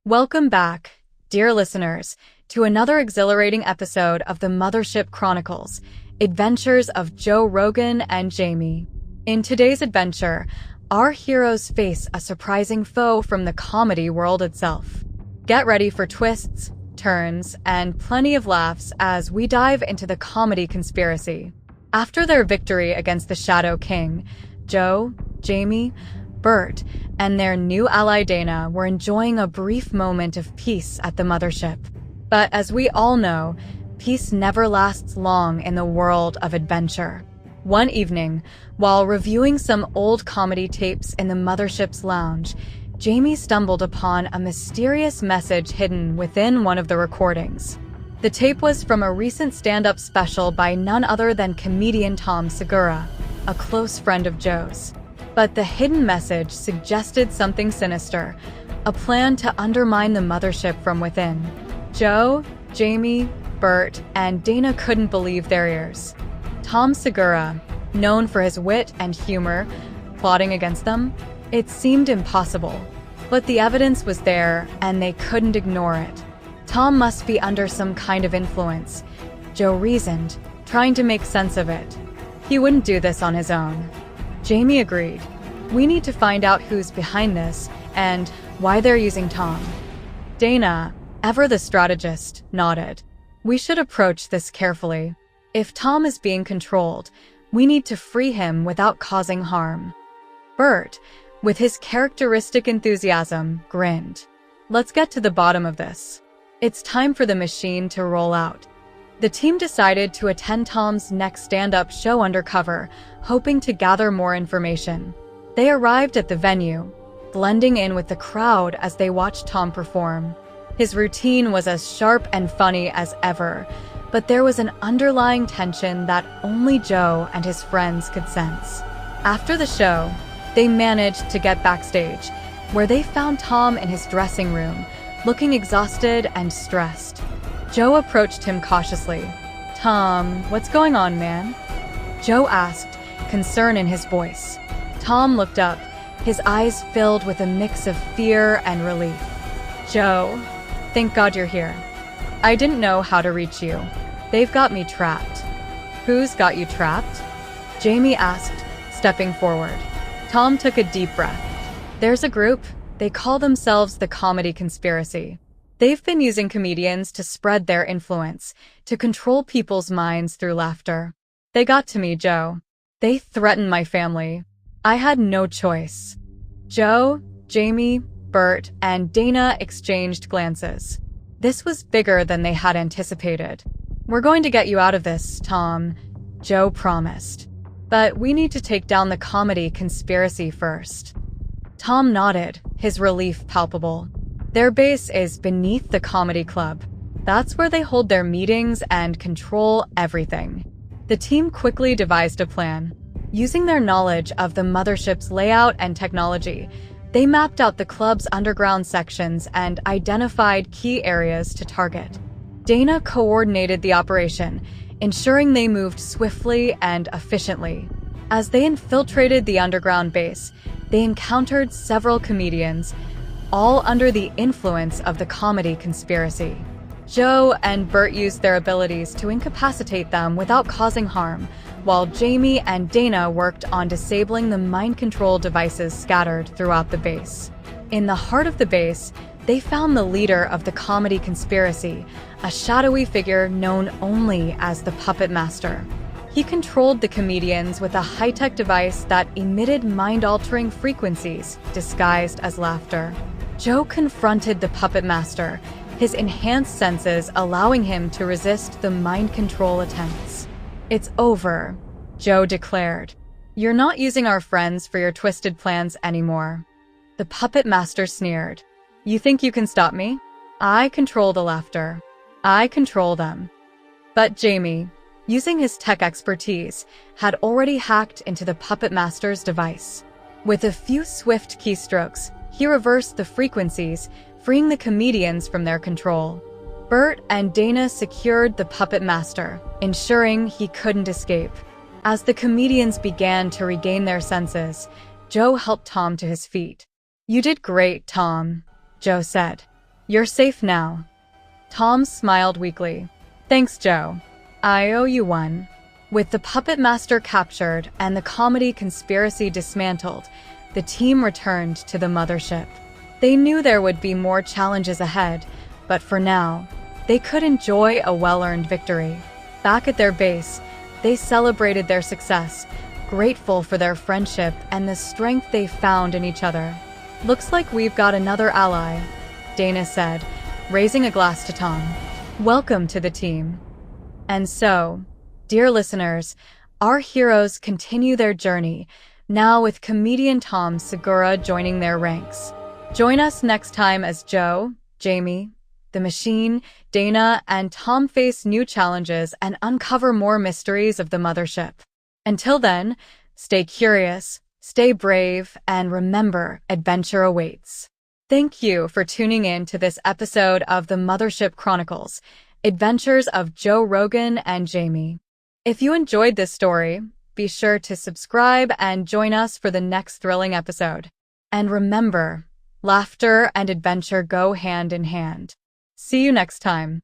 Welcome back, dear listeners, to another exhilarating episode of the Mothership Chronicles, Adventures of Joe Rogan and Jamie. In today's adventure, our heroes face a surprising foe from the comedy world itself. Get ready for twists, turns, and plenty of laughs as we dive into the comedy conspiracy. After their victory against the Shadow King, Joe, Jamie, Bert, and their new ally Dana were enjoying a brief moment of peace at the mothership. But as we all know, peace never lasts long in the world of adventure. One evening, while reviewing some old comedy tapes in the mothership's lounge, Jamie stumbled upon a mysterious message hidden within one of the recordings. The tape was from a recent stand-up special by none other than comedian Tom Segura, a close friend of Joe's. But the hidden message suggested something sinister, a plan to undermine the mothership from within. Joe, Jamie, Bert, and Dana couldn't believe their ears. Tom Segura, known for his wit and humor, plotting against them? It seemed impossible. But the evidence was there, and they couldn't ignore it. Tom must be under some kind of influence, Joe reasoned, trying to make sense of it. He wouldn't do this on his own. Jamie agreed. We need to find out who's behind this and why they're using Tom. Dana, ever the strategist, nodded. We should approach this carefully. If Tom is being controlled, we need to free him without causing harm. Bert, with his characteristic enthusiasm, grinned. Let's get to the bottom of this. It's time for the machine to roll out. The team decided to attend Tom's next stand-up show undercover, hoping to gather more information. They arrived at the venue, blending in with the crowd as they watched Tom perform. His routine was as sharp and funny as ever, but there was an underlying tension that only Joe and his friends could sense. After the show, they managed to get backstage, where they found Tom in his dressing room, looking exhausted and stressed. Joe approached him cautiously. Tom, what's going on, man? Joe asked, concern in his voice. Tom looked up, his eyes filled with a mix of fear and relief. Joe, thank God you're here. I didn't know how to reach you. They've got me trapped. Who's got you trapped? Jamie asked, stepping forward. Tom took a deep breath. There's a group. They call themselves the Comedy Conspiracy. They've been using comedians to spread their influence, to control people's minds through laughter. They got to me, Joe. They threatened my family. I had no choice. Joe, Jamie, Bert, and Dana exchanged glances. This was bigger than they had anticipated. We're going to get you out of this, Tom, Joe promised. But we need to take down the Comedy Conspiracy first. Tom nodded, his relief palpable. Their base is beneath the comedy club. That's where they hold their meetings and control everything. The team quickly devised a plan. Using their knowledge of the mothership's layout and technology, they mapped out the club's underground sections and identified key areas to target. Dana coordinated the operation, ensuring they moved swiftly and efficiently. As they infiltrated the underground base, they encountered several comedians, all under the influence of the Comedy Conspiracy. Joe and Bert used their abilities to incapacitate them without causing harm, while Jamie and Dana worked on disabling the mind control devices scattered throughout the base. In the heart of the base, they found the leader of the Comedy Conspiracy, a shadowy figure known only as the Puppet Master. He controlled the comedians with a high-tech device that emitted mind-altering frequencies disguised as laughter. Joe confronted the Puppet Master, his enhanced senses allowing him to resist the mind control attempts. It's over, Joe declared. You're not using our friends for your twisted plans anymore. The Puppet Master sneered. You think you can stop me? I control the laughter. I control them. But Jamie, using his tech expertise, had already hacked into the Puppet Master's device. With a few swift keystrokes, he reversed the frequencies, freeing the comedians from their control. Bert and Dana secured the Puppet Master, ensuring he couldn't escape. As the comedians began to regain their senses, Joe helped Tom to his feet. You did great, Tom, Joe said. You're safe now. Tom smiled weakly. Thanks, Joe. I owe you one. With the puppet master captured and the comedy conspiracy dismantled, the team returned to the mothership. They knew there would be more challenges ahead, but for now, they could enjoy a well-earned victory. Back at their base, they celebrated their success, grateful for their friendship and the strength they found in each other. Looks like we've got another ally, Dana said, raising a glass to Tom. Welcome to the team. And so, dear listeners, our heroes continue their journey, now with comedian Tom Segura joining their ranks. Join us next time as Joe, Jamie, the Machine, Dana, and Tom face new challenges and uncover more mysteries of the mothership. Until then, stay curious, stay brave, and remember, adventure awaits. Thank you for tuning in to this episode of the Mothership Chronicles, Adventures of Joe Rogan and Jamie. If you enjoyed this story, be sure to subscribe and join us for the next thrilling episode. And remember, laughter and adventure go hand in hand. See you next time.